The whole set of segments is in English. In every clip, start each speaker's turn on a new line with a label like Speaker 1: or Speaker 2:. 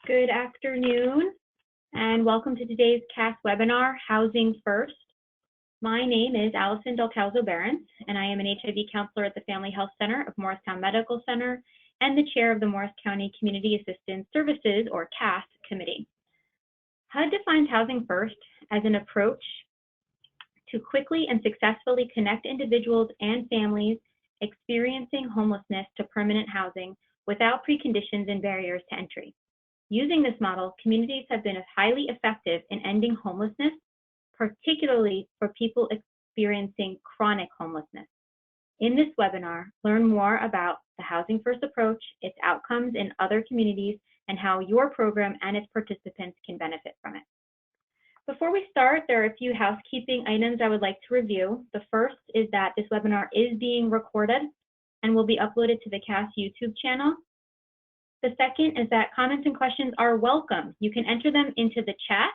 Speaker 1: Good afternoon, and welcome to today's CAS webinar, Housing First. My name is Allison Delcalzo-Barons, and I am an HIV counselor at the Family Health Center of Morristown Medical Center and the chair of the Morris County Community Assistance Services, or CAS, committee. HUD defines Housing First as an approach to quickly and successfully connect individuals and families experiencing homelessness to permanent housing without preconditions and barriers to entry. Using this model, communities have been highly effective in ending homelessness, particularly for people experiencing chronic homelessness. In this webinar, learn more about the Housing First approach, its outcomes in other communities, and how your program and its participants can benefit from it. Before we start, there are a few housekeeping items I would like to review. The first is that this webinar is being recorded and will be uploaded to the CAS YouTube channel. The second is that comments and questions are welcome. You can enter them into the chat,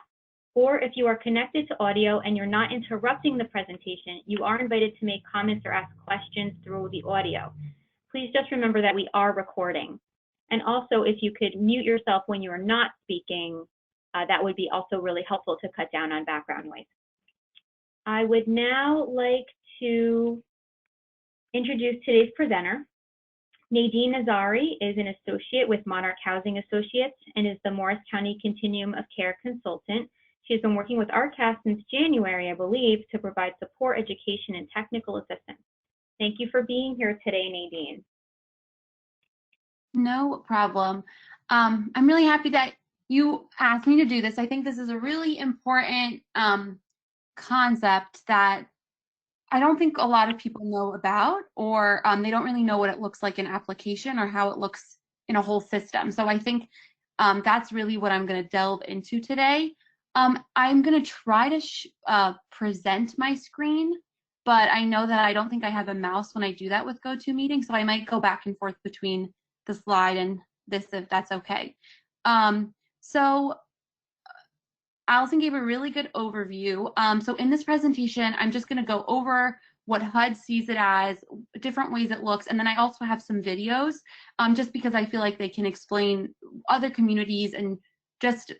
Speaker 1: or if you are connected to audio and you're not interrupting the presentation, you are invited to make comments or ask questions through the audio. Please just remember that we are recording. And also, if you could mute yourself when you are not speaking, that would be also really helpful to cut down on background noise. I would now like to introduce today's presenter. Nadine Azari is an associate with Monarch Housing Associates and is the Morris County Continuum of Care consultant. She has been working with our CAS since January, I believe, to provide support, education, and technical assistance. Thank you for being here today, Nadine.
Speaker 2: No problem. I'm really happy that you asked me to do this. I think this is a really important concept that I don't think a lot of people know about, or they don't really know what it looks like in application or how it looks in a whole system. So I think that's really what I'm going to delve into today. I'm going to try to present my screen, but I know that I don't think I have a mouse when I do that with GoToMeeting, so I might go back and forth between the slide and this, if that's okay. So Allison gave a really good overview. So in this presentation, I'm just going to go over what HUD sees it as, different ways it looks, and then I also have some videos, just because I feel like they can explain other communities and just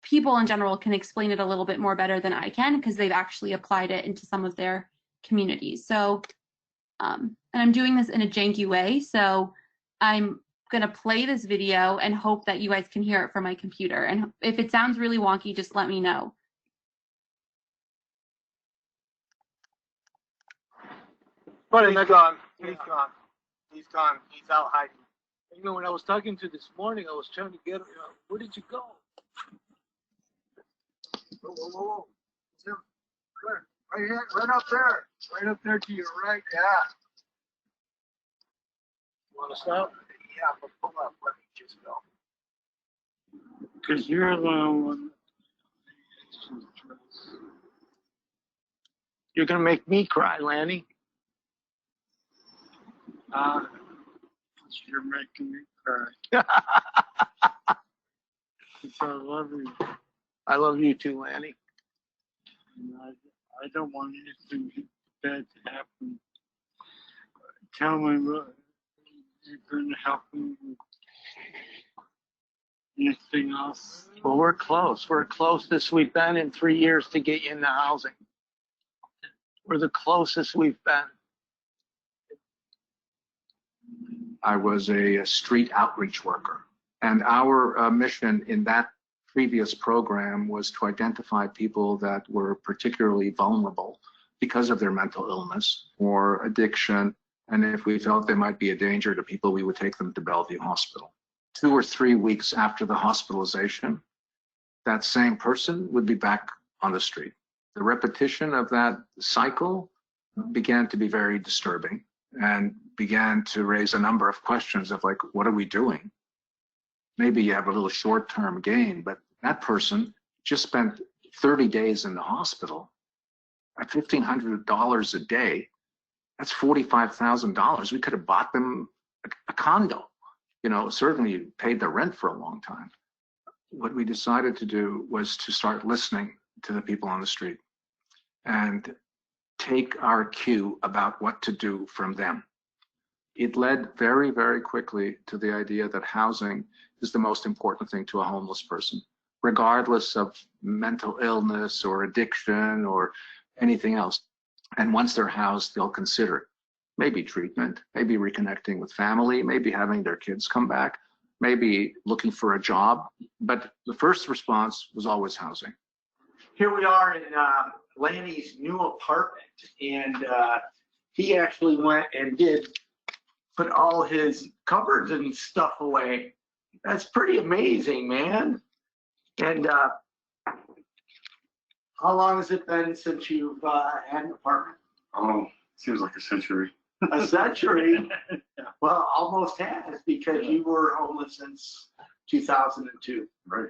Speaker 2: people in general can explain it a little bit more better than I can because they've actually applied it into some of their communities. So, and I'm doing this in a janky way, so I'm gonna play this video and hope that you guys can hear it from my computer. And if it sounds really wonky, just let me know.
Speaker 3: But he's gone. He's gone. He's gone. He's out hiding. You know, when I was talking to this morning, I was trying to get, where did you go? Whoa, whoa, whoa, whoa. It's him. Where? Right here, right up there. Right up there to your right. Yeah. You want to stop? Yeah, but pull up. Let me just go.
Speaker 4: Because you're the one.
Speaker 3: You're going to make me cry, Lanny.
Speaker 4: You're making me cry. I love you.
Speaker 3: I love you too, Lanny.
Speaker 4: And I don't want anything bad to happen. Tell me what you're going to help me with. Anything else?
Speaker 3: Well, we're close. We're closest we've been in 3 years to get you into housing. We're the closest we've been.
Speaker 5: I was a street outreach worker, and our mission in that previous program was to identify people that were particularly vulnerable because of their mental illness or addiction, and if we felt they might be a danger to people, we would take them to Bellevue Hospital. 2 or 3 weeks after the hospitalization, that same person would be back on the street. The repetition of that cycle began to be very disturbing and began to raise a number of questions of like, what are we doing? Maybe you have a little short-term gain, but that person just spent 30 days in the hospital at $1,500 a day. That's $45,000. We could have bought them a condo. You know, certainly paid the rent for a long time. What we decided to do was to start listening to the people on the street and take our cue about what to do from them. it led very, very quickly to the idea that housing is the most important thing to a homeless person, regardless of mental illness or addiction or anything else. And once they're housed, they'll consider maybe treatment, maybe reconnecting with family, maybe having their kids come back, maybe looking for a job. But the first response was always housing.
Speaker 6: Here we are in Lanny's new apartment, and he actually went and put all his cupboards and stuff away. That's pretty amazing, man. And how long has it been since you've had an apartment?
Speaker 4: Oh, seems like a century.
Speaker 6: A century? Well, almost has, because you were homeless since 2002.
Speaker 4: Right.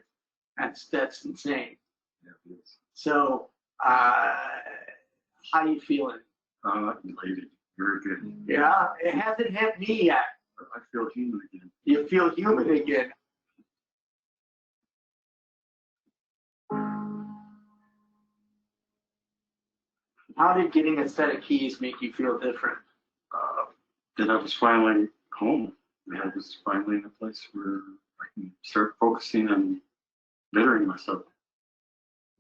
Speaker 6: That's insane.
Speaker 4: Yeah, it is.
Speaker 6: So, how you feeling?
Speaker 4: Elated. Very good.
Speaker 6: Yeah, it hasn't hit me yet.
Speaker 4: I feel human again.
Speaker 6: You feel human again. How did getting a set of keys make you feel different?
Speaker 4: That I was finally home. That I was finally in a place where I can start focusing on bettering myself.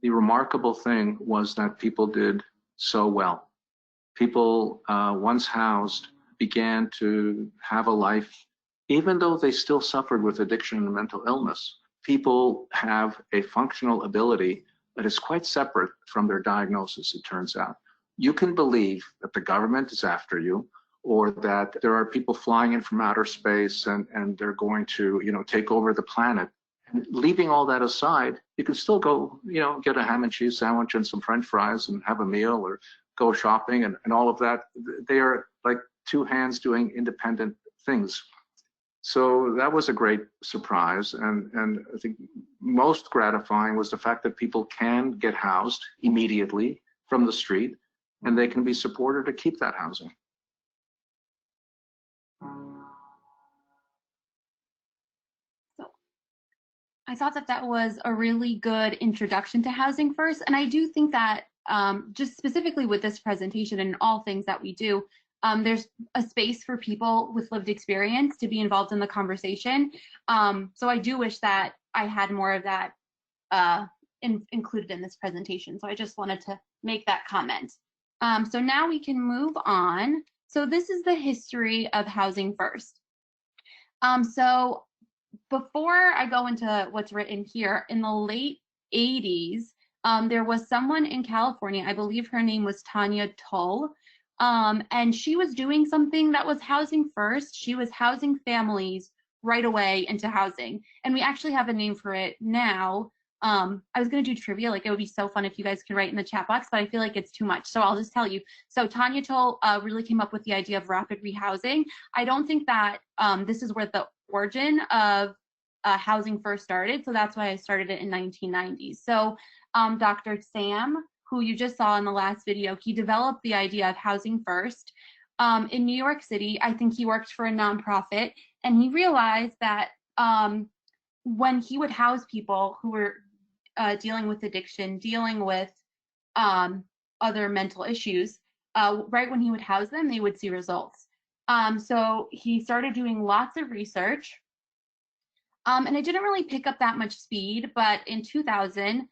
Speaker 5: The remarkable thing was that people did so well. People once housed began to have a life, even though they still suffered with addiction and mental illness. People have a functional ability that is quite separate from their diagnosis, it turns out. You can believe that the government is after you, or that there are people flying in from outer space and they're going to, take over the planet. And leaving all that aside, you can still go, get a ham and cheese sandwich and some French fries and have a meal, or go shopping and all of that. They are like two hands doing independent things. So that was a great surprise. And I think most gratifying was the fact that people can get housed immediately from the street, and they can be supported to keep that housing.
Speaker 2: I thought that was a really good introduction to Housing First. And I do think that just specifically with this presentation and all things that we do, there's a space for people with lived experience to be involved in the conversation. So I do wish that I had more of that included in this presentation. So I just wanted to make that comment. So now we can move on. So this is the history of Housing First. So before I go into what's written here, in the late 80s, there was someone in California, I believe her name was Tanya Tull, and she was doing something that was Housing First. She was housing families right away into housing, and we actually have a name for it now. I was going to do trivia, like it would be so fun if you guys could write in the chat box, but I feel like it's too much, so I'll just tell you. So Tanya Tull really came up with the idea of rapid rehousing. I don't think that this is where the origin of Housing First started, so that's why I started it in 1990s. So Dr. Sam, who you just saw in the last video, he developed the idea of Housing First. In New York City, I think he worked for a nonprofit, and he realized that when he would house people who were dealing with addiction, dealing with other mental issues, right when he would house them, they would see results. So he started doing lots of research, and it didn't really pick up that much speed, but in 2000,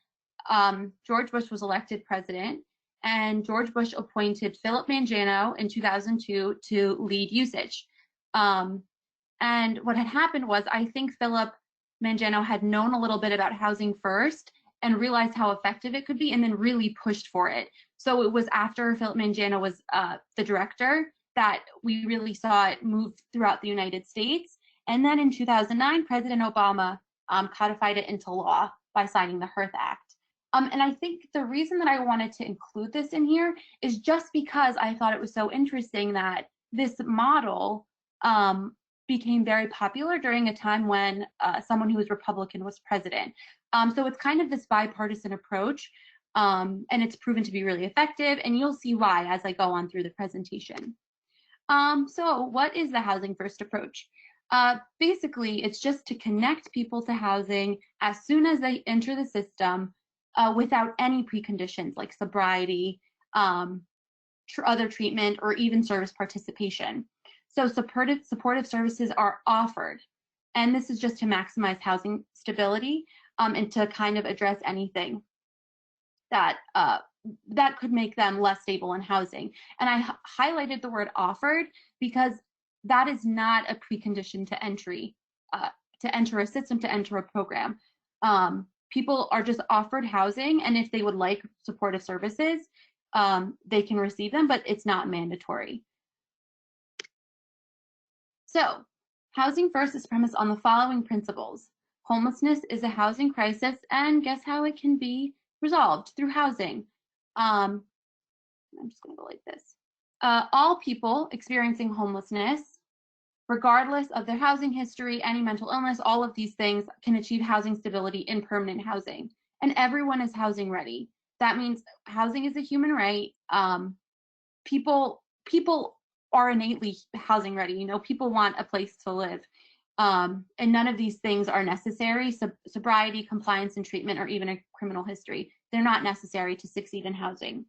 Speaker 2: George Bush was elected president, and George Bush appointed Philip Mangano in 2002 to lead usage. And what had happened was, I think Philip Mangano had known a little bit about Housing First and realized how effective it could be, and then really pushed for it. So it was after Philip Mangano was the director that we really saw it move throughout the United States. And then in 2009, President Obama codified it into law by signing the HEART Act. And I think the reason that I wanted to include this in here is just because I thought it was so interesting that this model became very popular during a time when someone who was Republican was president. So it's kind of this bipartisan approach, and it's proven to be really effective, and you'll see why as I go on through the presentation. So what is the Housing First approach? Basically, it's just to connect people to housing as soon as they enter the system without any preconditions like sobriety, other treatment, or even service participation. So supportive services are offered. And this is just to maximize housing stability and to kind of address anything that that could make them less stable in housing. And I highlighted the word offered because that is not a precondition to entry, to enter a system, to enter a program. People are just offered housing, and if they would like supportive services, they can receive them, but it's not mandatory. So, Housing First is premised on the following principles. Homelessness is a housing crisis, and guess how it can be resolved? Through housing. I'm just going to go like this. All people experiencing homelessness, regardless of their housing history, any mental illness, all of these things can achieve housing stability in permanent housing. And everyone is housing ready. That means housing is a human right. People are innately housing ready. You know, people want a place to live. And none of these things are necessary. Sobriety, compliance, and treatment, or even a criminal history. They're not necessary to succeed in housing.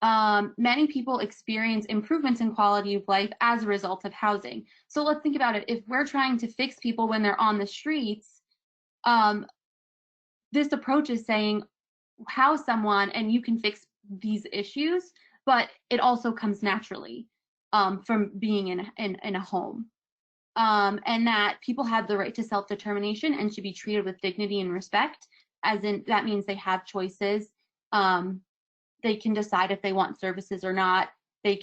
Speaker 2: Many people experience improvements in quality of life as a result of housing. So let's think about it. If we're trying to fix people when they're on the streets, this approach is saying, house someone and you can fix these issues, but it also comes naturally from being in a home. And that people have the right to self-determination and should be treated with dignity and respect, as in that means they have choices. They can decide if they want services or not. They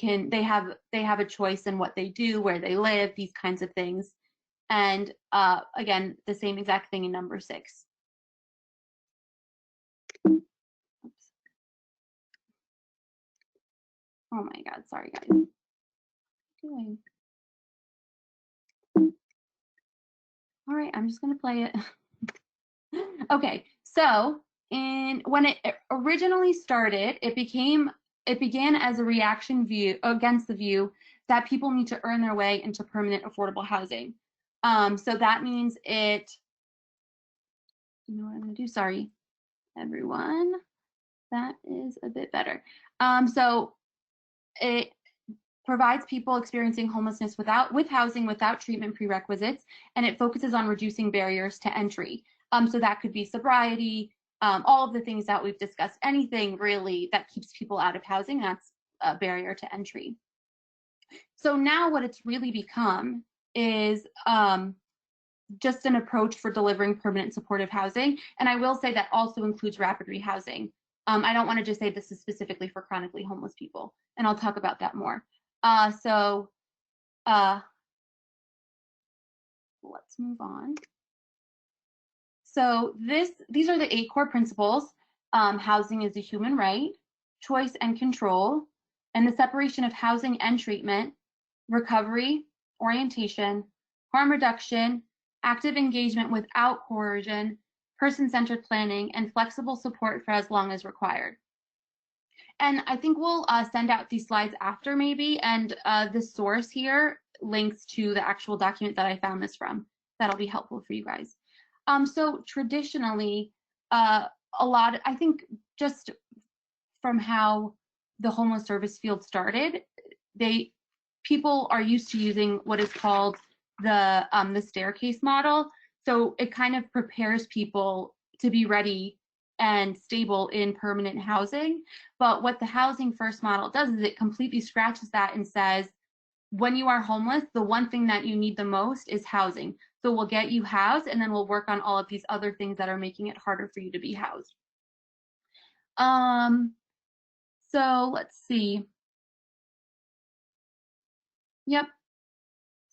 Speaker 2: have a choice in what they do, where they live, these kinds of things. And again, the same exact thing in number 6. Oops. Oh my God, sorry guys. What am I doing? All right, I'm just gonna play it. Okay, so when it originally started, it began as a reaction against the view that people need to earn their way into permanent affordable housing. So that means you know what I'm gonna do? Sorry, everyone. That is a bit better. So it provides people experiencing homelessness with housing without treatment prerequisites, and it focuses on reducing barriers to entry. So that could be sobriety, all of the things that we've discussed, anything really that keeps people out of housing, that's a barrier to entry. So now what it's really become is just an approach for delivering permanent supportive housing. And I will say that also includes rapid rehousing. I don't want to just say this is specifically for chronically homeless people, and I'll talk about that more. Let's move on. So these are the 8 core principles. Housing is a human right, choice and control, and the separation of housing and treatment, recovery, orientation, harm reduction, active engagement without coercion, person-centered planning, and flexible support for as long as required. And I think we'll send out these slides after maybe, and the source here links to the actual document that I found this from. That'll be helpful for you guys. So traditionally, I think just from how the homeless service field started, people are used to using what is called the staircase model. So it kind of prepares people to be ready and stable in permanent housing. But what the Housing First model does is it completely scratches that and says, when you are homeless, the one thing that you need the most is housing. So we'll get you housed, and then we'll work on all of these other things that are making it harder for you to be housed. So let's see. Yep.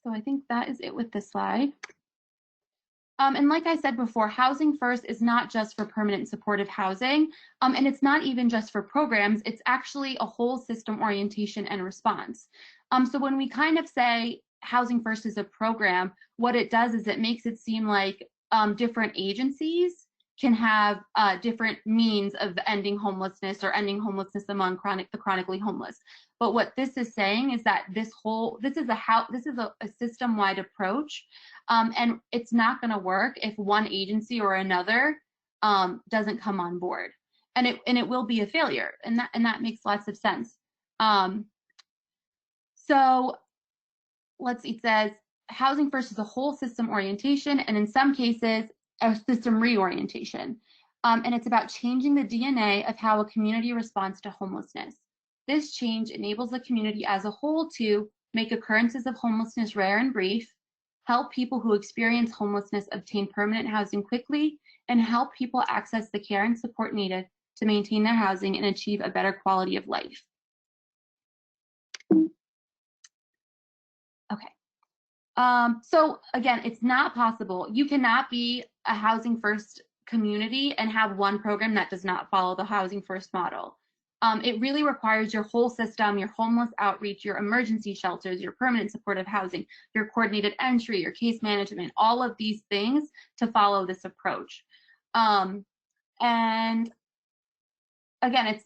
Speaker 2: So I think that is it with this slide. And like I said before, Housing First is not just for permanent supportive housing, and it's not even just for programs. It's actually a whole system orientation and response. So when we kind of say Housing First is a program, what it does is it makes it seem like different agencies can have different means of ending homelessness or ending homelessness among the chronically homeless. But what this is saying is that this is a system-wide approach, and it's not going to work if one agency or another doesn't come on board, and it will be a failure, and that makes lots of sense. So let's see, it says housing first is a whole system orientation, and in some cases, a system reorientation. And it's about changing the DNA of how a community responds to homelessness. This change enables the community as a whole to make occurrences of homelessness rare and brief, help people who experience homelessness obtain permanent housing quickly, and help people access the care and support needed to maintain their housing and achieve a better quality of life. Okay. So again, it's not possible. You cannot be a housing first community and have one program that does not follow the housing first model. It really requires your whole system, your homeless outreach, your emergency shelters, your permanent supportive housing, your coordinated entry, your case management, all of these things to follow this approach. And again, it's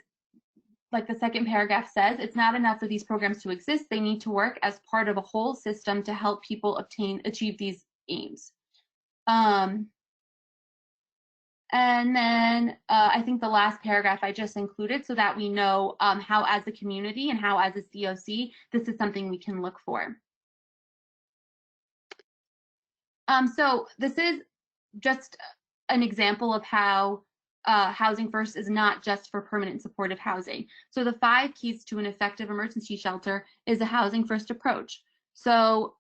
Speaker 2: like the second paragraph says, it's not enough for these programs to exist. They need to work as part of a whole system to help people achieve these aims. And then I think the last paragraph I just included so that we know how as a community and how as a COC, this is something we can look for. So this is just an example of how housing first is not just for permanent supportive housing. So the 5 keys to an effective emergency shelter is a housing first approach. So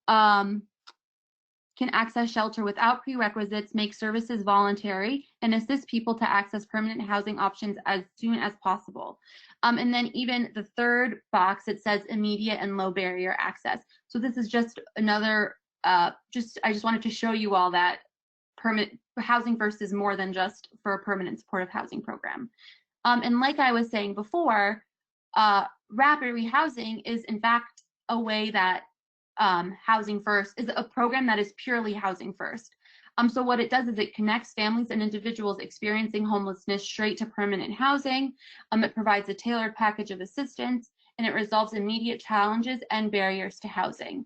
Speaker 2: can access shelter without prerequisites, make services voluntary, and assist people to access permanent housing options as soon as possible. And then even the third box, it says immediate and low barrier access. So this is just another, I just wanted to show you all that housing first is more than just for a permanent supportive housing program. And like I was saying before, rapid rehousing is in fact a way that housing first is a program that is purely housing first. So what it does is it connects families and individuals experiencing homelessness straight to permanent housing. It provides a tailored package of assistance, and it resolves immediate challenges and barriers to housing.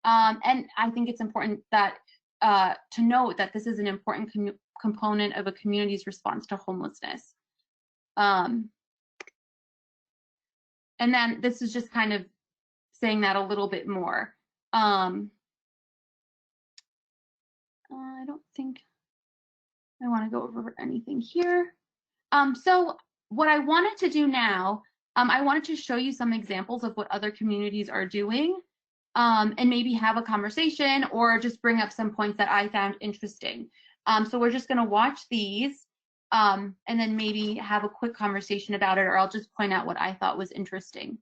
Speaker 2: And I think it's important that to note that this is an important component of a community's response to homelessness. And then this is just kind of saying that a little bit more. I don't think I want to go over anything here. So what I wanted to do now, I wanted to show you some examples of what other communities are doing, and maybe have a conversation or just bring up some points that I found interesting. So we're just going to watch these and then maybe have a quick conversation about it, or I'll just point out what I thought was interesting.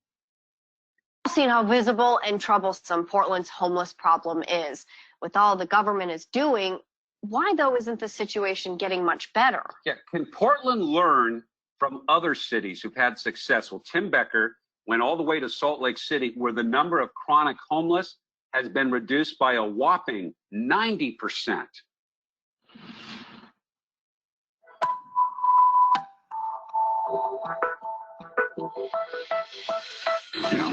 Speaker 7: Seen how visible and troublesome Portland's homeless problem is. With all the government is doing, why though isn't the situation getting much better?
Speaker 8: Yeah, can Portland learn from other cities who've had success? Well, Tim Becker went all the way to Salt Lake City, where the number of chronic homeless has been reduced by a whopping 90%.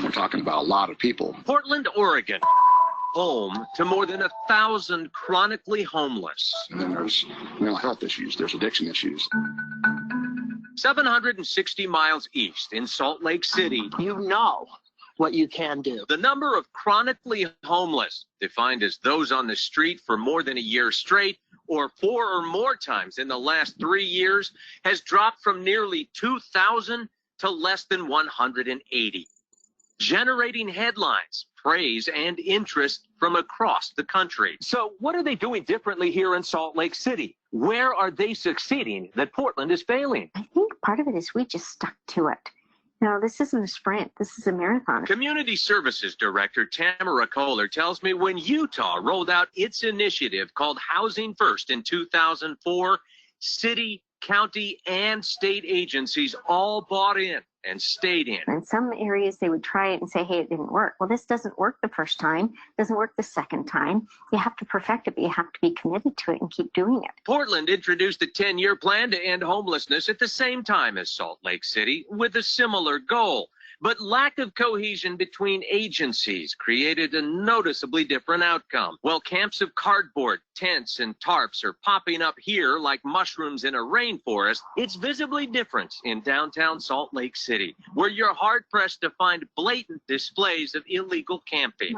Speaker 9: We're talking about a lot of people.
Speaker 10: Portland, Oregon, home to more than 1,000 chronically homeless.
Speaker 9: And then there's mental health issues, there's addiction issues.
Speaker 10: 760 miles east in Salt Lake City.
Speaker 11: You know what you can do.
Speaker 10: The number of chronically homeless, defined as those on the street for more than a year straight or 4 or more times in the last 3 years, has dropped from nearly 2,000 to less than 180, generating headlines, praise, and interest from across the country.
Speaker 12: So what are they doing differently here in Salt Lake City? Where are they succeeding that Portland is failing?
Speaker 13: I think part of it is we just stuck to it. This isn't a sprint. This is a marathon.
Speaker 10: Community Services Director Tamara Kohler tells me when Utah rolled out its initiative called Housing First in 2004, city, county, and state agencies all bought in and stayed in.
Speaker 13: In some areas, they would try it and say, hey, it didn't work. Well, this doesn't work the first time, doesn't work the second time. You have to perfect it, but you have to be committed to it and keep doing it.
Speaker 10: Portland introduced a 10-year plan to end homelessness at the same time as Salt Lake City with a similar goal. But lack of cohesion between agencies created a noticeably different outcome. While camps of cardboard, tents, and tarps are popping up here like mushrooms in a rainforest, it's visibly different in downtown Salt Lake City, where you're hard-pressed to find blatant displays of illegal camping.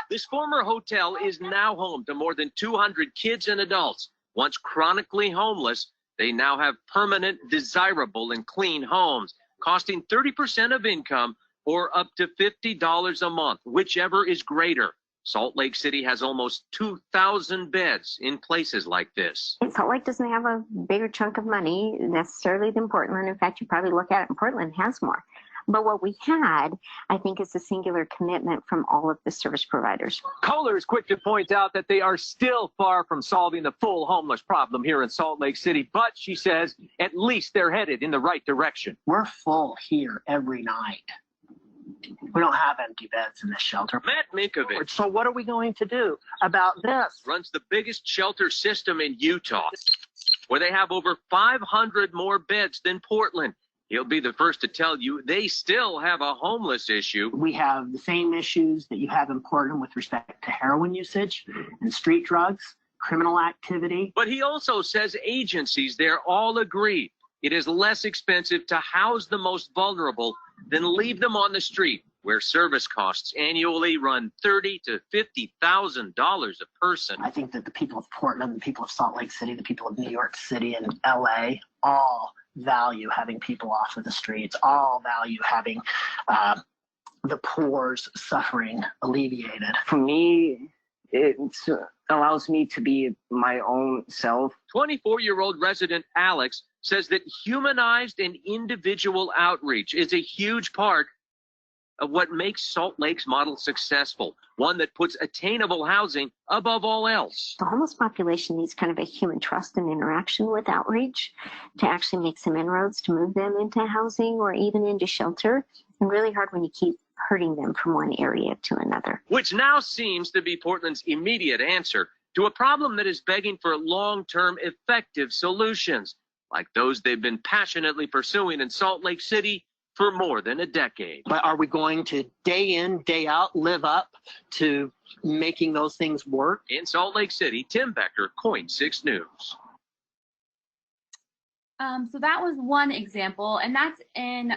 Speaker 10: This former hotel is now home to more than 200 kids and adults. Once chronically homeless, they now have permanent, desirable, and clean homes, costing 30% of income or up to $50 a month, whichever is greater. Salt Lake City has almost 2,000 beds in places like this.
Speaker 13: Salt Lake doesn't have a bigger chunk of money necessarily than Portland. In fact, you probably look at it and Portland has more. But what we had, I think, is a singular commitment from all of the service providers.
Speaker 12: Kohler is quick to point out that they are still far from solving the full homeless problem here in Salt Lake City, but she says at least they're headed in the right direction.
Speaker 11: We're full here every night. We don't have empty beds in this shelter.
Speaker 10: Matt Minkovich,
Speaker 11: So what are we going to do about this?
Speaker 10: runs the biggest shelter system in Utah, where they have over 500 more beds than Portland. He'll be the first to tell you they still have a homeless issue.
Speaker 11: We have the same issues that you have in Portland with respect to heroin usage and street drugs, criminal activity.
Speaker 10: But he also says agencies there all agree it is less expensive to house the most vulnerable than leave them on the street, where service costs annually run $30,000 to $50,000 a person.
Speaker 11: I think that the people of Portland, the people of Salt Lake City, the people of New York City and LA all value having people off of the streets, all value having the poor's suffering alleviated.
Speaker 14: For me, it allows me to be my own self.
Speaker 10: 24-year-old resident Alex says that humanized and individual outreach is a huge part of what makes Salt Lake's model successful, one that puts attainable housing above all else.
Speaker 13: The homeless population needs kind of a human trust and interaction with outreach to actually make some inroads to move them into housing or even into shelter. And really hard when you keep herding them from one area to another.
Speaker 10: Which now seems to be Portland's immediate answer to a problem that is begging for long-term effective solutions, like those they've been passionately pursuing in Salt Lake City for more than a decade.
Speaker 11: But are we going to day in, day out, live up to making those things work?
Speaker 10: In Salt Lake City, Tim Becker, KOIN 6 News.
Speaker 2: So that was one example, and that's in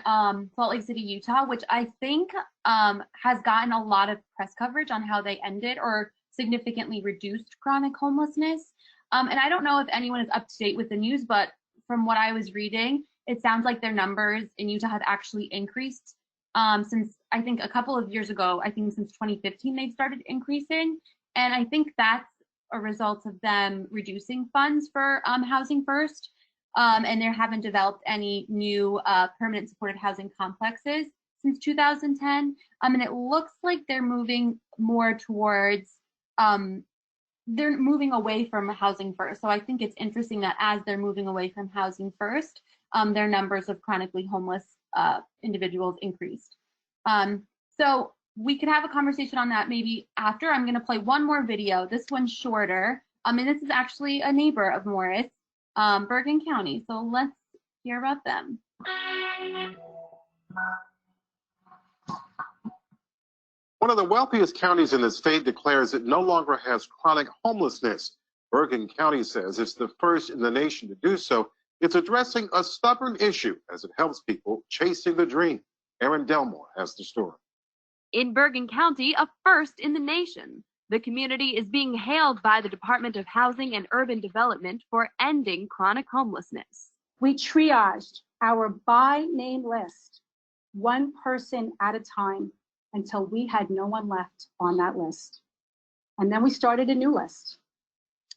Speaker 2: Salt Lake City, Utah, which I think has gotten a lot of press coverage on how they ended or significantly reduced chronic homelessness. And I don't know if anyone is up to date with the news, but from what I was reading, it sounds like their numbers in Utah have actually increased since, I think, a couple of years ago. I think since 2015, they've started increasing. And I think that's a result of them reducing funds for Housing First. And they haven't developed any new permanent supported housing complexes since 2010. And it looks like they're moving more towards, they're moving away from Housing First. So I think it's interesting that as they're moving away from Housing First, their numbers of chronically homeless individuals increased. So we could have a conversation on that maybe after. I'm going to play one more video. This one's shorter. And this is actually a neighbor of Morris, Bergen County. So let's hear about them.
Speaker 15: One of the wealthiest counties in the state declares it no longer has chronic homelessness. Bergen County says it's the first in the nation to do so. It's addressing a stubborn issue as it helps people chasing the dream. Aaron Delmore has the story.
Speaker 16: In Bergen County, a first in the nation. The community is being hailed by the Department of Housing and Urban Development for ending chronic homelessness.
Speaker 17: We triaged our by name list, one person at a time, until we had no one left on that list. And then we started a new list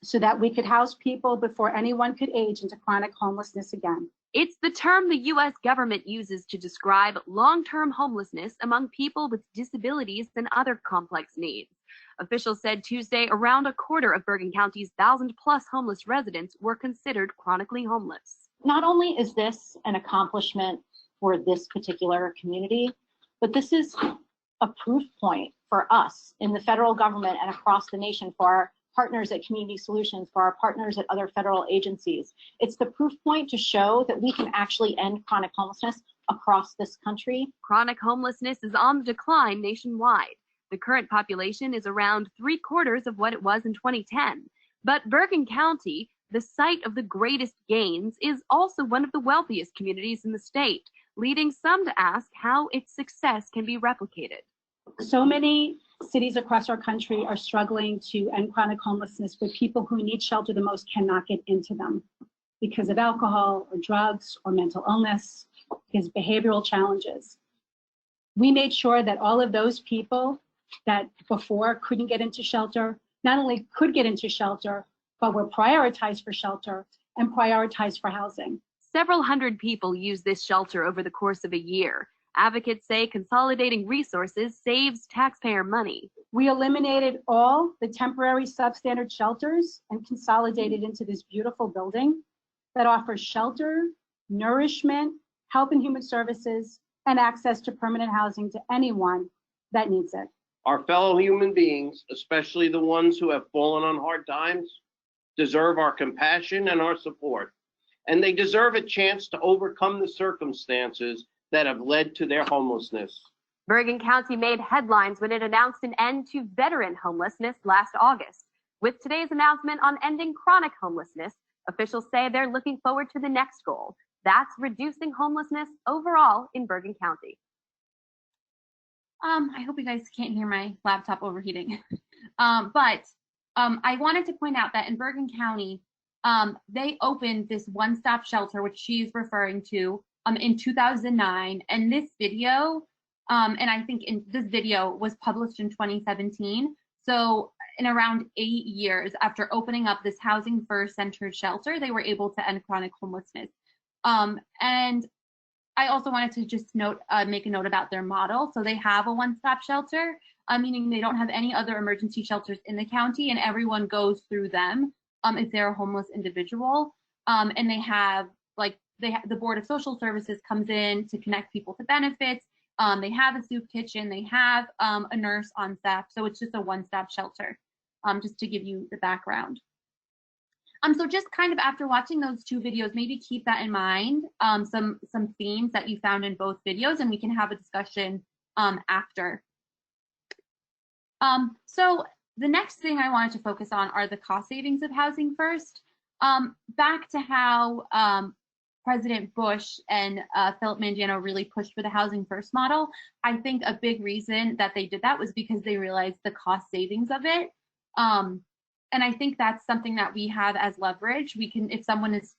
Speaker 17: so that we could house people before anyone could age into chronic homelessness again.
Speaker 16: It's the term the U.S. government uses to describe long-term homelessness among people with disabilities and other complex needs. Officials said Tuesday around a quarter of Bergen County's 1,000-plus homeless residents were considered chronically homeless.
Speaker 18: Not only is this an accomplishment for this particular community, but this is a proof point for us in the federal government and across the nation, for our partners at Community Solutions, for our partners at other federal agencies. It's the proof point to show that we can actually end chronic homelessness across this country.
Speaker 16: Chronic homelessness is on the decline nationwide. The current population is around 3/4 of what it was in 2010. But Bergen County, the site of the greatest gains, is also one of the wealthiest communities in the state, leading some to ask how its success can be replicated.
Speaker 17: So many cities across our country are struggling to end chronic homelessness, but people who need shelter the most cannot get into them because of alcohol or drugs or mental illness, because of behavioral challenges. We made sure that all of those people that before couldn't get into shelter, not only could get into shelter, but were prioritized for shelter and prioritized for housing.
Speaker 16: Several hundred people use this shelter over the course of a year. Advocates say consolidating resources saves taxpayer money.
Speaker 17: We eliminated all the temporary substandard shelters and consolidated into this beautiful building that offers shelter, nourishment, health and human services, and access to permanent housing to anyone that needs it.
Speaker 19: Our fellow human beings, especially the ones who have fallen on hard times, deserve our compassion and our support, and they deserve a chance to overcome the circumstances that have led to their homelessness.
Speaker 16: Bergen County made headlines when it announced an end to veteran homelessness last August. With today's announcement on ending chronic homelessness, officials say they're looking forward to the next goal. That's reducing homelessness overall in Bergen County.
Speaker 2: I hope you guys can't hear my laptop overheating. But I wanted to point out that in Bergen County, they opened this one-stop shelter, which she's referring to, in 2009. And this video, and I think this video was published in 2017. So in around 8 years after opening up this housing first centered shelter, they were able to end chronic homelessness. And I also wanted to just make a note about their model. So they have a one-stop shelter, meaning they don't have any other emergency shelters in the county, and everyone goes through them if they're a homeless individual. And they have the Board of Social Services comes in to connect people to benefits. They have a soup kitchen. They have a nurse on staff. So it's just a one-stop shelter, just to give you the background. So just kind of after watching those two videos, maybe keep that in mind, some themes that you found in both videos, and we can have a discussion after. So the next thing I wanted to focus on are the cost savings of Housing First. Back to how President Bush and Philip Mangiano really pushed for the Housing First model. I think a big reason that they did that was because they realized the cost savings of it. And I think that's something that we have as leverage. We can, if someone is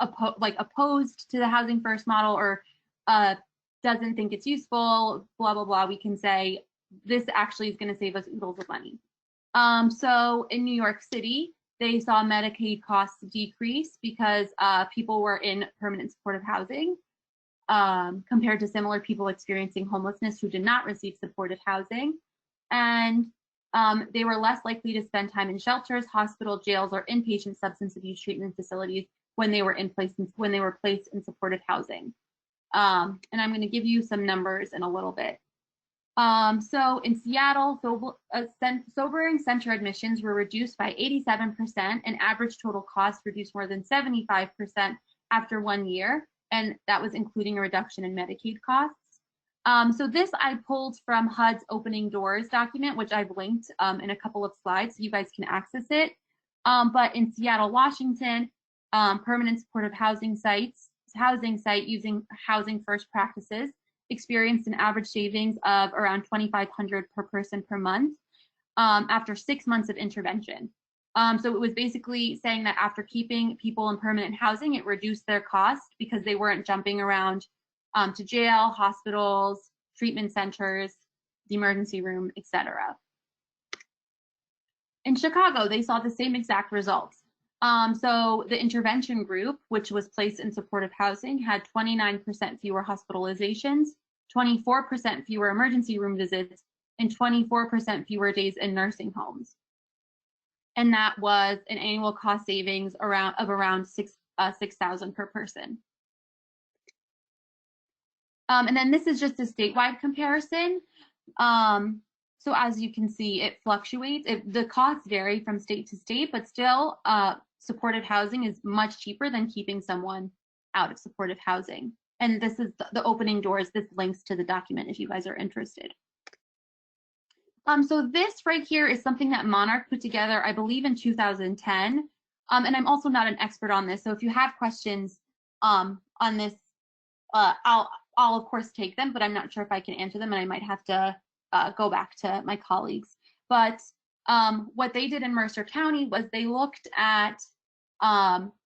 Speaker 2: opposed to the Housing First model or doesn't think it's useful, blah, blah, blah, we can say, this actually is going to save us oodles of money. So in New York City, they saw Medicaid costs decrease because people were in permanent supportive housing compared to similar people experiencing homelessness who did not receive supportive housing. And they were less likely to spend time in shelters, hospital, jails, or inpatient substance abuse treatment facilities when they were placed in supportive housing. And I'm going to give you some numbers in a little bit. So in Seattle, sobering center admissions were reduced by 87%, and average total cost reduced more than 75% after 1 year, and that was including a reduction in Medicaid costs. So this I pulled from HUD's Opening Doors document, which I've linked in a couple of slides so you guys can access it. But in Seattle, Washington, permanent supportive housing site using Housing First practices experienced an average savings of around $2,500 per person per month after 6 months of intervention. So it was basically saying that after keeping people in permanent housing, it reduced their cost because they weren't jumping around to jail, hospitals, treatment centers, the emergency room, etc. In Chicago, they saw the same exact results. So the intervention group, which was placed in supportive housing, had 29% fewer hospitalizations, 24% fewer emergency room visits, and 24% fewer days in nursing homes. And that was an annual cost savings of around $6,000 per person. And then this is just a statewide comparison. So as you can see, it fluctuates. The costs vary from state to state, but still supportive housing is much cheaper than keeping someone out of supportive housing. And this is the opening doors. This links to the document if you guys are interested. So this right here is something that Monarch put together, I believe, in 2010. And I'm also not an expert on this. So if you have questions on this, I'll of course take them, but I'm not sure if I can answer them, and I might have to go back to my colleagues. But what they did in Mercer County was they looked at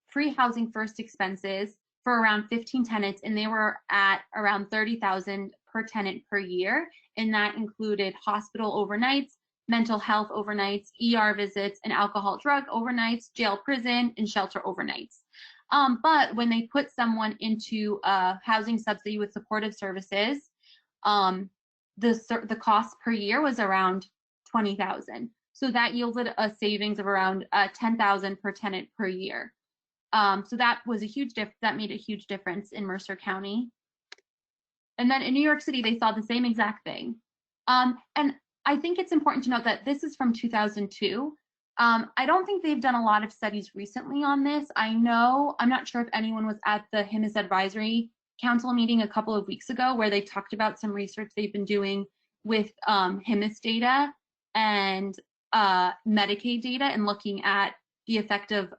Speaker 2: free housing first expenses for around 15 tenants, and they were at around $30,000 per tenant per year. And that included hospital overnights, mental health overnights, ER visits, and alcohol drug overnights, jail, prison, and shelter overnights. But when they put someone into housing subsidy with supportive services, the cost per year was around $20,000. So that yielded a savings of around $10,000 per tenant per year. So that was a huge that made a huge difference in Mercer County. And then in New York City, they saw the same exact thing. And I think it's important to note that this is from 2002. I don't think they've done a lot of studies recently on this. I'm not sure if anyone was at the HIMSS Advisory Council meeting a couple of weeks ago where they talked about some research they've been doing with HIMSS data and Medicaid data and looking at the effect of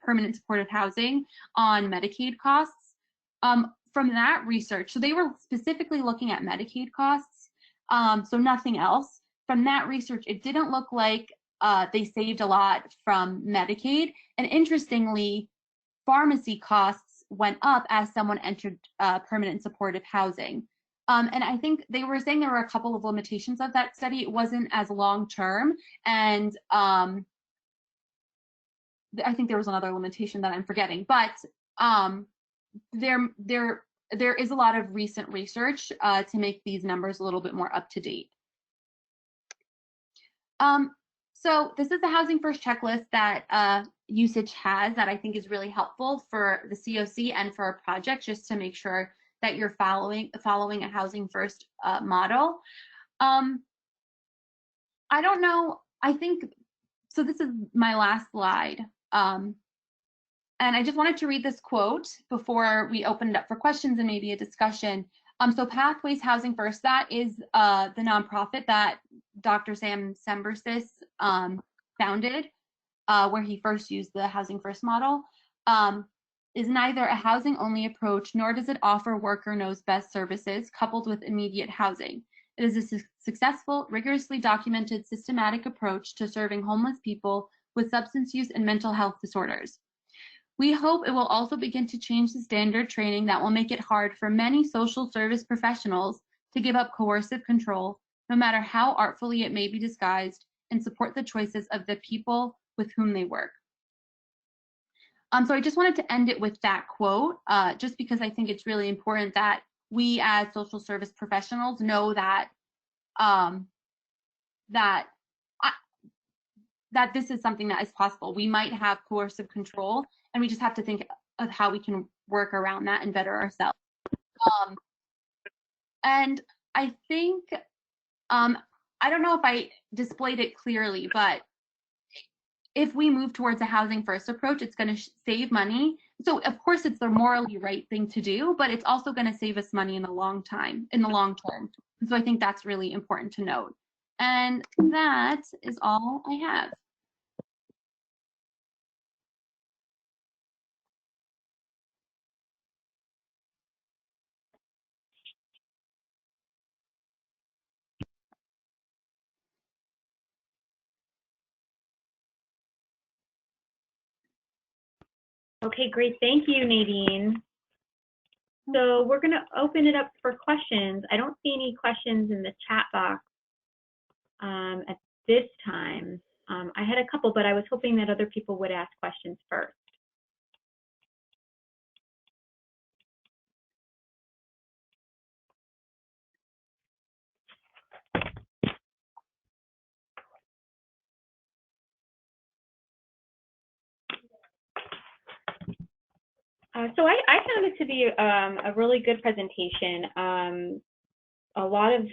Speaker 2: permanent supportive housing on Medicaid costs. From that research, so they were specifically looking at Medicaid costs, so nothing else. From that research, it didn't look like they saved a lot from Medicaid. And interestingly, pharmacy costs went up as someone entered permanent supportive housing. And I think they were saying there were a couple of limitations of that study. It wasn't as long term, and I think there was another limitation that I'm forgetting. But there is a lot of recent research to make these numbers a little bit more up to date. So this is the Housing First checklist that Usage has that I think is really helpful for the COC and for a project, just to make sure that you're following a Housing First model. I don't know. I think so. This is my last slide. And I just wanted to read this quote before we open it up for questions and maybe a discussion. So Pathways Housing First, that is the nonprofit that Dr. Sam Sembersis founded, where he first used the Housing First model, is neither a housing-only approach, nor does it offer worker knows best services coupled with immediate housing. It is a successful, rigorously documented, systematic approach to serving homeless people with substance use and mental health disorders. We hope it will also begin to change the standard training that will make it hard for many social service professionals to give up coercive control, no matter how artfully it may be disguised, and support the choices of the people with whom they work. So I just wanted to end it with that quote, just because I think it's really important that we as social service professionals know that that this is something that is possible. We might have coercive control, and we just have to think of how we can work around that and better ourselves. And I think, I don't know if I displayed it clearly, but if we move towards a housing first approach, it's going to save money. So of course it's the morally right thing to do, but it's also going to save us money in the long term. And so I think that's really important to note. And that is all I have.
Speaker 1: Okay, great. Thank you, Nadine. So we're going to open it up for questions. I don't see any questions in the chat box at this time. I had a couple, but I was hoping that other people would ask questions first. So I found it to be a really good presentation, a lot of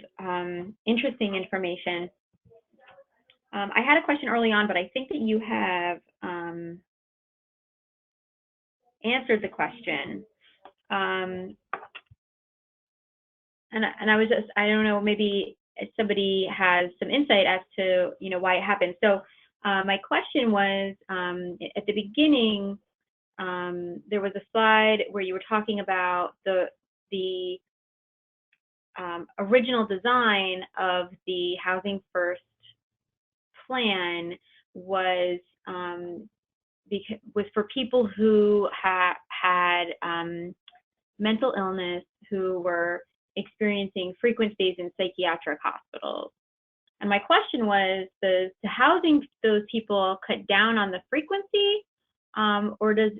Speaker 1: interesting information. I had a question early on, but I think that you have answered the question. and I was just, I don't know, maybe somebody has some insight as to, why it happened. So my question was, at the beginning, there was a slide where you were talking about the original design of the Housing First plan was for people who had mental illness, who were experiencing frequent stays in psychiatric hospitals. And my question was, does housing those people cut down on the frequency, or does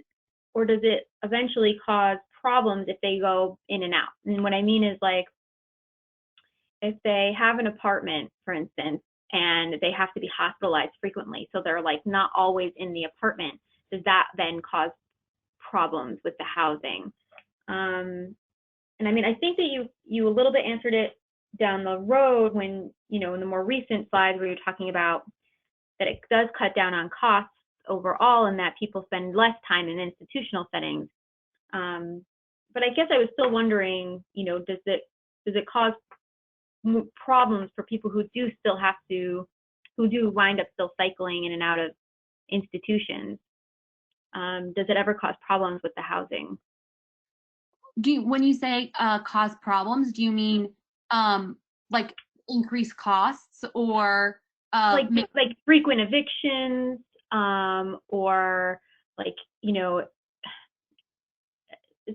Speaker 1: it eventually cause problems if they go in and out? And what I mean is, like, if they have an apartment, for instance, and they have to be hospitalized frequently, so they're like not always in the apartment, does that then cause problems with the housing? And I mean, I think that you a little bit answered it down the road when, in the more recent slides where you're talking about that it does cut down on costs overall and that people spend less time in institutional settings. But I guess I was still wondering, does it cause problems for people who do wind up still cycling in and out of institutions? Does it ever cause problems with the housing?
Speaker 2: When you say cause problems, do you mean like increased costs, or
Speaker 1: like frequent evictions, or like,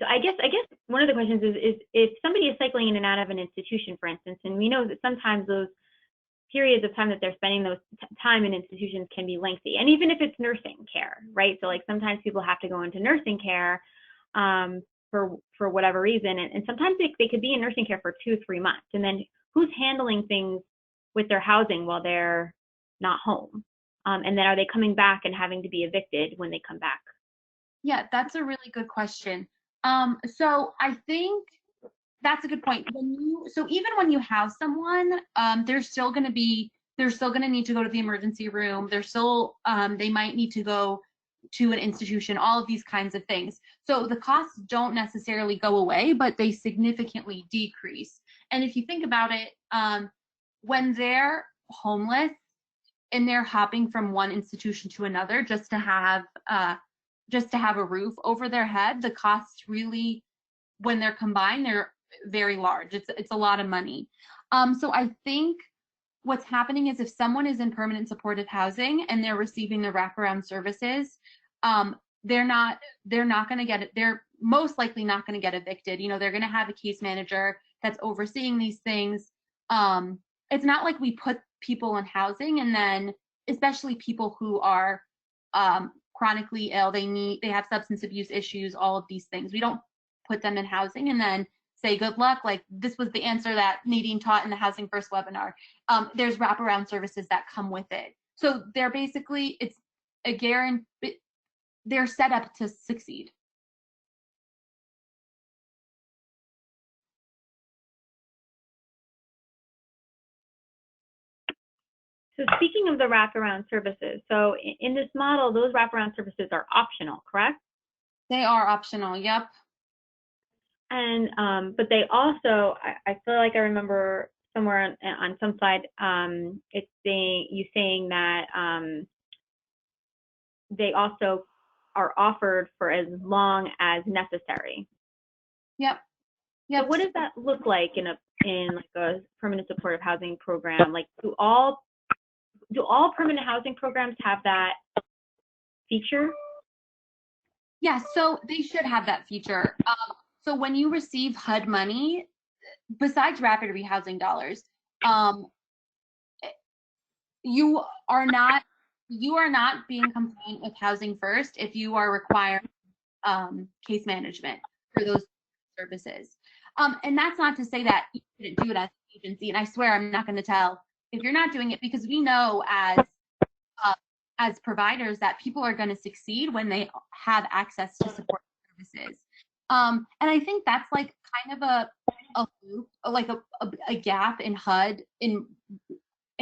Speaker 1: I guess one of the questions is if somebody is cycling in and out of an institution, for instance, and we know that sometimes those periods of time that they're spending those time in institutions can be lengthy, and even if it's nursing care, right? So like sometimes people have to go into nursing care for whatever reason, and sometimes they could be in nursing care for 2 or 3 months, and then who's handling things with their housing while they're not home? And then are they coming back and having to be evicted when they come back?
Speaker 2: Yeah, that's a really good question. So I think that's a good point. So even when you have someone, they're still going to need to go to the emergency room. They might need to go to an institution, all of these kinds of things. So the costs don't necessarily go away, but they significantly decrease. And if you think about it, when they're homeless and they're hopping from one institution to another just to have a roof over their head, the costs really, when they're combined, they're very large. It's a lot of money. So I think what's happening is if someone is in permanent supportive housing and they're receiving the wraparound services, they're most likely not going to get evicted. They're going to have a case manager that's overseeing these things. It's not like we put people in housing and then, especially people who are chronically ill, they have substance abuse issues, all of these things. We don't put them in housing and then say good luck. Like, this was the answer that Nadine taught in the Housing First webinar. There's wraparound services that come with it. So they're basically, it's a guarantee, they're set up to succeed.
Speaker 1: So speaking of the wraparound services, so in this model, those wraparound services are optional, correct?
Speaker 2: They are optional, yep.
Speaker 1: And but they also, I feel like I remember somewhere on some slide, it's saying that they also are offered for as long as necessary.
Speaker 2: Yep.
Speaker 1: So what does that look like in like a permanent supportive housing program? Like, do all permanent housing programs have that feature?
Speaker 2: Yeah, so they should have that feature. So when you receive HUD money, besides rapid rehousing dollars, you are not being compliant with Housing First if you are requiring case management for those services. And that's not to say that you shouldn't do it as an agency. And I swear I'm not going to tell if you're not doing it, because we know as providers that people are going to succeed when they have access to support services. And I think that's like kind of a loop, like a gap in HUD in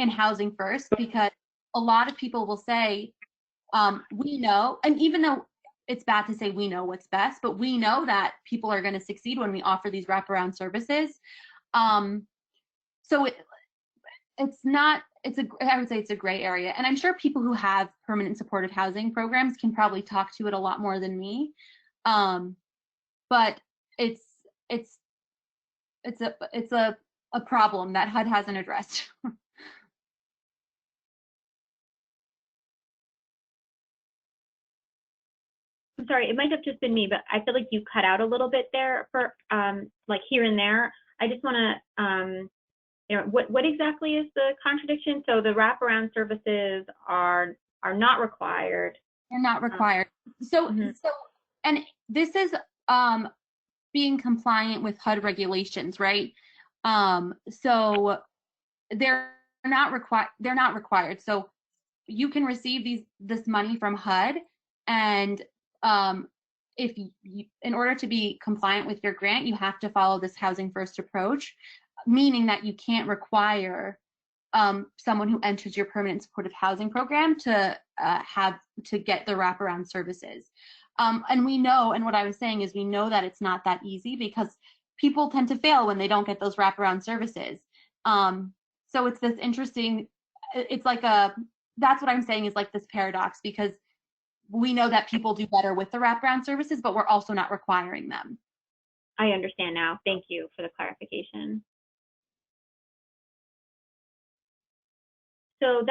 Speaker 2: Housing First, because a lot of people will say, we know, and even though it's bad to say we know what's best, but we know that people are going to succeed when we offer these wraparound services. So I would say it's a gray area. And I'm sure people who have permanent supportive housing programs can probably talk to it a lot more than me. But it's a problem that HUD hasn't addressed.
Speaker 1: I'm sorry, it might have just been me, but I feel like you cut out a little bit there for like here and there. I just want to, you know, what exactly is the contradiction? So the wraparound services are not required.
Speaker 2: They're not required. And this is being compliant with HUD regulations, right? So they're not required. So you can receive this money from HUD, and if you, in order to be compliant with your grant, you have to follow this housing first approach, meaning that you can't require someone who enters your permanent supportive housing program to get the wraparound services. And we know, and what I was saying is we know that it's not that easy because people tend to fail when they don't get those wraparound services. So it's this interesting, it's like that's what I'm saying is like this paradox, because we know that people do better with the wraparound services, but we're also not requiring them.
Speaker 1: I understand now. Thank you for the clarification. So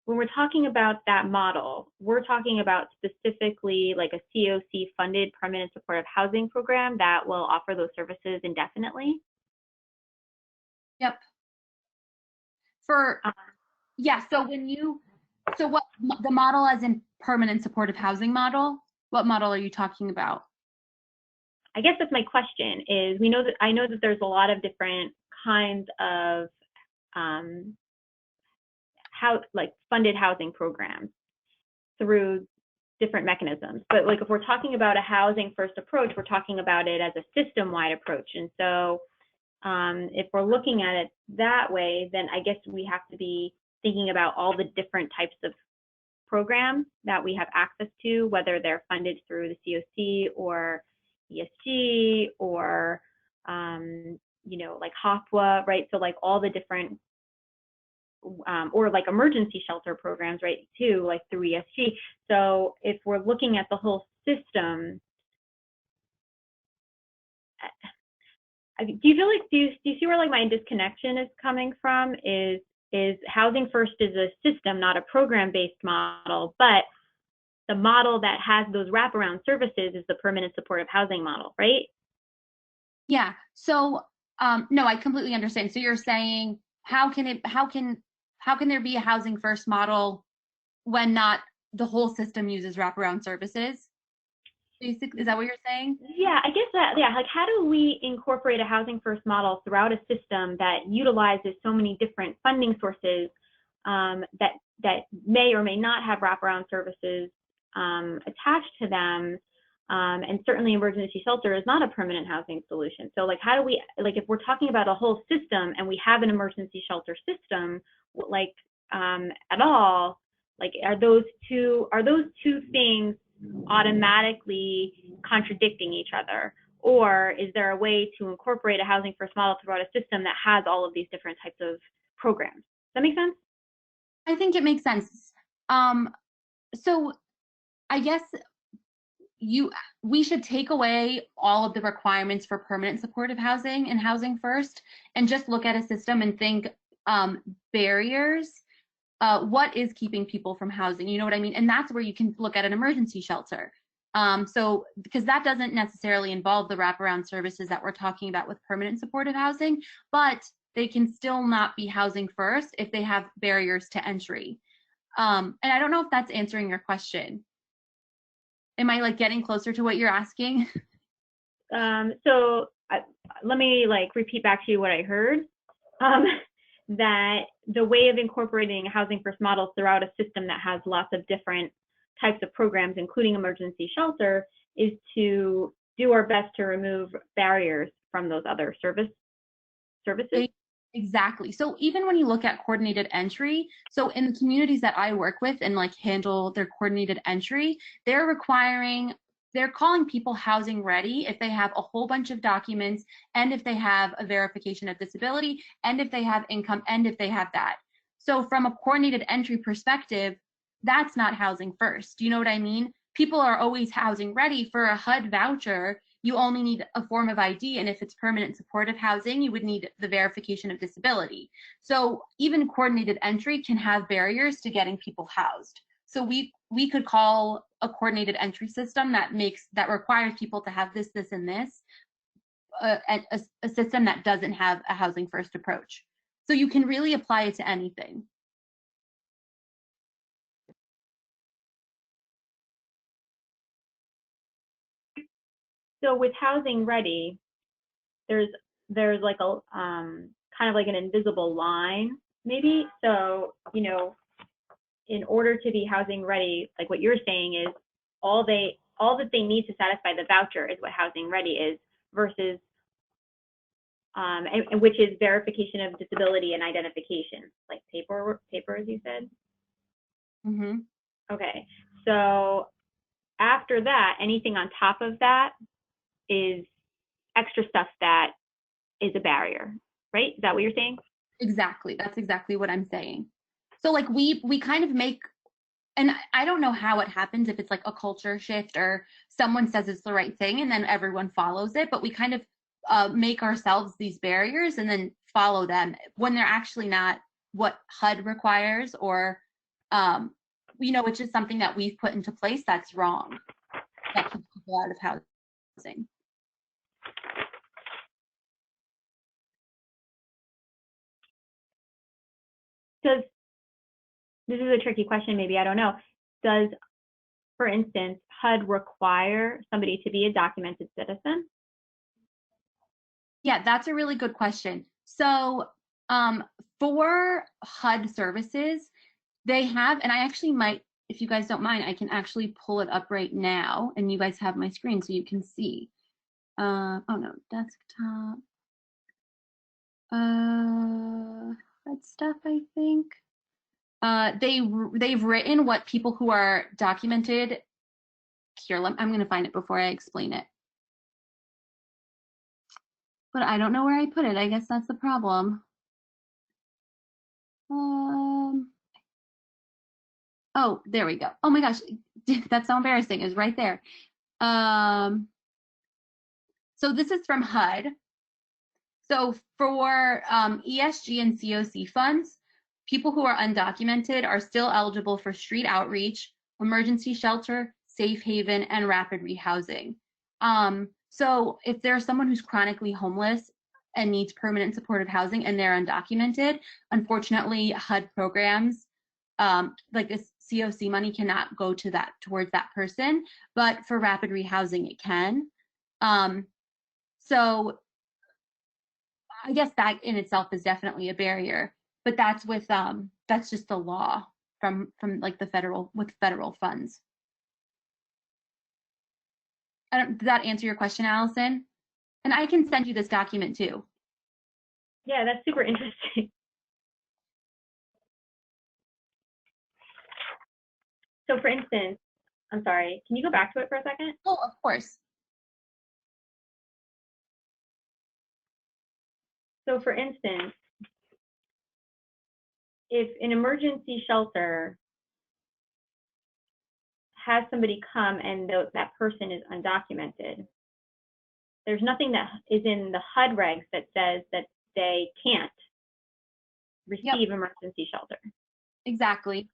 Speaker 1: when we're talking about that model, we're talking about specifically like a COC funded permanent supportive housing program that will offer those services indefinitely?
Speaker 2: Yep. Yeah, so what the model as in permanent supportive housing model, what model are you talking about?
Speaker 1: I guess that's my question is, I know that there's a lot of different kinds of funded housing programs through different mechanisms. But like if we're talking about a housing first approach, we're talking about it as a system-wide approach. And so if we're looking at it that way, then I guess we have to be thinking about all the different types of programs that we have access to, whether they're funded through the COC or ESG or, you know, like HOPWA, right? So like all the different, or like emergency shelter programs, right, too, like through ESG. So if we're looking at the whole system, do you feel like, do you see where like my disconnection is coming from? Is Housing First is a system, not a program-based model, but the model that has those wraparound services is the permanent supportive housing model, right?
Speaker 2: Yeah. So no, I completely understand. So you're saying how can there be a Housing First model when not the whole system uses wraparound services? Basically, is that what you're saying?
Speaker 1: Yeah, I guess that, yeah, like how do we incorporate a Housing First model throughout a system that utilizes so many different funding sources that may or may not have wraparound services attached to them, and certainly emergency shelter is not a permanent housing solution. So like how do we, like if we're talking about a whole system and we have an emergency shelter system, like at all, like are those two things automatically contradicting each other? Or is there a way to incorporate a Housing First model throughout a system that has all of these different types of programs? Does that make sense?
Speaker 2: I think it makes sense. So I guess we should take away all of the requirements for permanent supportive housing and Housing First and just look at a system and think barriers. What is keeping people from housing? You know what I mean? And that's where you can look at an emergency shelter. So because that doesn't necessarily involve the wraparound services that we're talking about with permanent supportive housing, but they can still not be Housing First if they have barriers to entry. And I don't know if that's answering your question. Am I like getting closer to what you're asking?
Speaker 1: So let me like repeat back to you what I heard. That the way of incorporating a Housing First model throughout a system that has lots of different types of programs, including emergency shelter, is to do our best to remove barriers from those other services.
Speaker 2: Exactly. So even when you look at coordinated entry, so in the communities that I work with and like handle their coordinated entry, they're calling people housing ready if they have a whole bunch of documents and if they have a verification of disability and if they have income and if they have that. So from a coordinated entry perspective, that's not housing first. Do you know what I mean? People are always housing ready. For a HUD voucher, you only need a form of ID, and if it's permanent supportive housing, you would need the verification of disability. So even coordinated entry can have barriers to getting people housed. So we could call a coordinated entry system that requires people to have this, and this, a system that doesn't have a housing first approach. So you can really apply it to anything.
Speaker 1: So with housing ready, there's like a kind of like an invisible line, maybe. So, you know, in order to be housing ready, like what you're saying is all that they need to satisfy the voucher is what housing ready is, versus and which is verification of disability and identification, like paper as you said.
Speaker 2: Mm-hmm.
Speaker 1: Okay, so after that, anything on top of that is extra stuff that is a barrier, right? Is that what you're saying?
Speaker 2: Exactly. That's exactly what I'm saying. So like we kind of make, and I don't know how it happens, if it's like a culture shift or someone says it's the right thing and then everyone follows it, but we kind of make ourselves these barriers and then follow them when they're actually not what HUD requires, or you know, which is something that we've put into place that's wrong, that keeps people out of housing.
Speaker 1: This is a tricky question, maybe, I don't know. Does, for instance, HUD require somebody to be a documented citizen?
Speaker 2: Yeah, that's a really good question. So for HUD services, they have, and I actually might, if you guys don't mind, I can actually pull it up right now, and you guys have my screen so you can see. Oh no, desktop. HUD stuff, I think. They've written what people who are documented. Here, I'm going to find it before I explain it. But I don't know where I put it. I guess that's the problem. Oh, there we go. Oh my gosh, that's so embarrassing. It's right there. So this is from HUD. So for ESG and COC funds, people who are undocumented are still eligible for street outreach, emergency shelter, safe haven, and rapid rehousing. So if there's someone who's chronically homeless and needs permanent supportive housing and they're undocumented, unfortunately, HUD programs like this COC money cannot go to towards that person, but for rapid rehousing it can. So I guess that in itself is definitely a barrier, but that's just the law from like the federal funds. Did that answer your question, Allison? And I can send you this document too.
Speaker 1: Yeah, that's super interesting. So for instance, I'm sorry, can you go back to it for a second?
Speaker 2: Oh, of course.
Speaker 1: So for instance, if an emergency shelter has somebody come and that person is undocumented, there's nothing that is in the HUD regs that says that they can't receive emergency shelter.
Speaker 2: Exactly.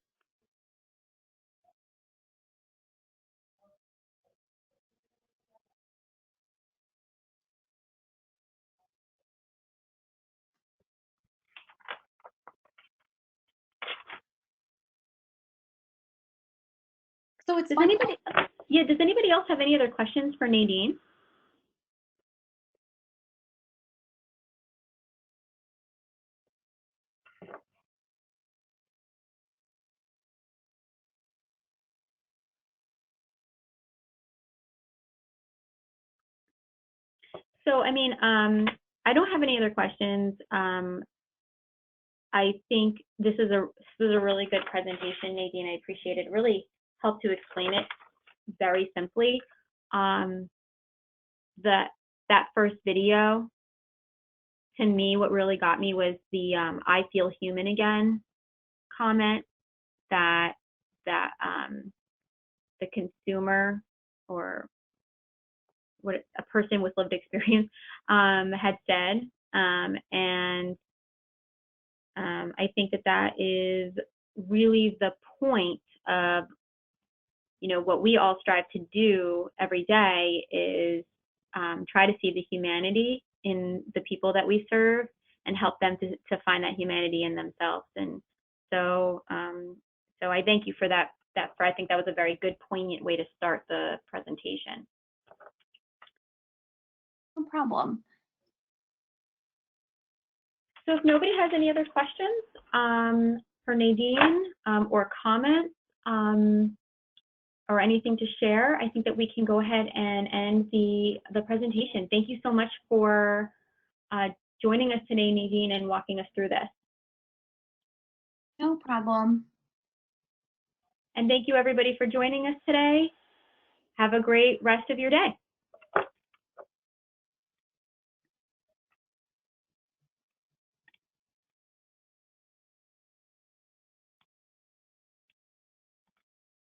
Speaker 2: So it's
Speaker 1: does anybody else have any other questions for Nadine? So, I mean, I don't have any other questions. I think this is a really good presentation, Nadine. I appreciate it. It really helped to explain it very simply. That first video, to me, what really got me was the "I feel human again" comment that the consumer, or what a person with lived experience had said, and I think that is really the point of, you know, what we all strive to do every day is try to see the humanity in the people that we serve and help them to find that humanity in themselves. And so I thank you for that. I think that was a very good, poignant way to start the presentation.
Speaker 2: No problem.
Speaker 1: So if nobody has any other questions for Nadine or comments or anything to share, I think that we can go ahead and end the presentation. Thank you so much for joining us today, Nadine, and walking us through this.
Speaker 2: No problem.
Speaker 1: And thank you, everybody, for joining us today. Have a great rest of your day.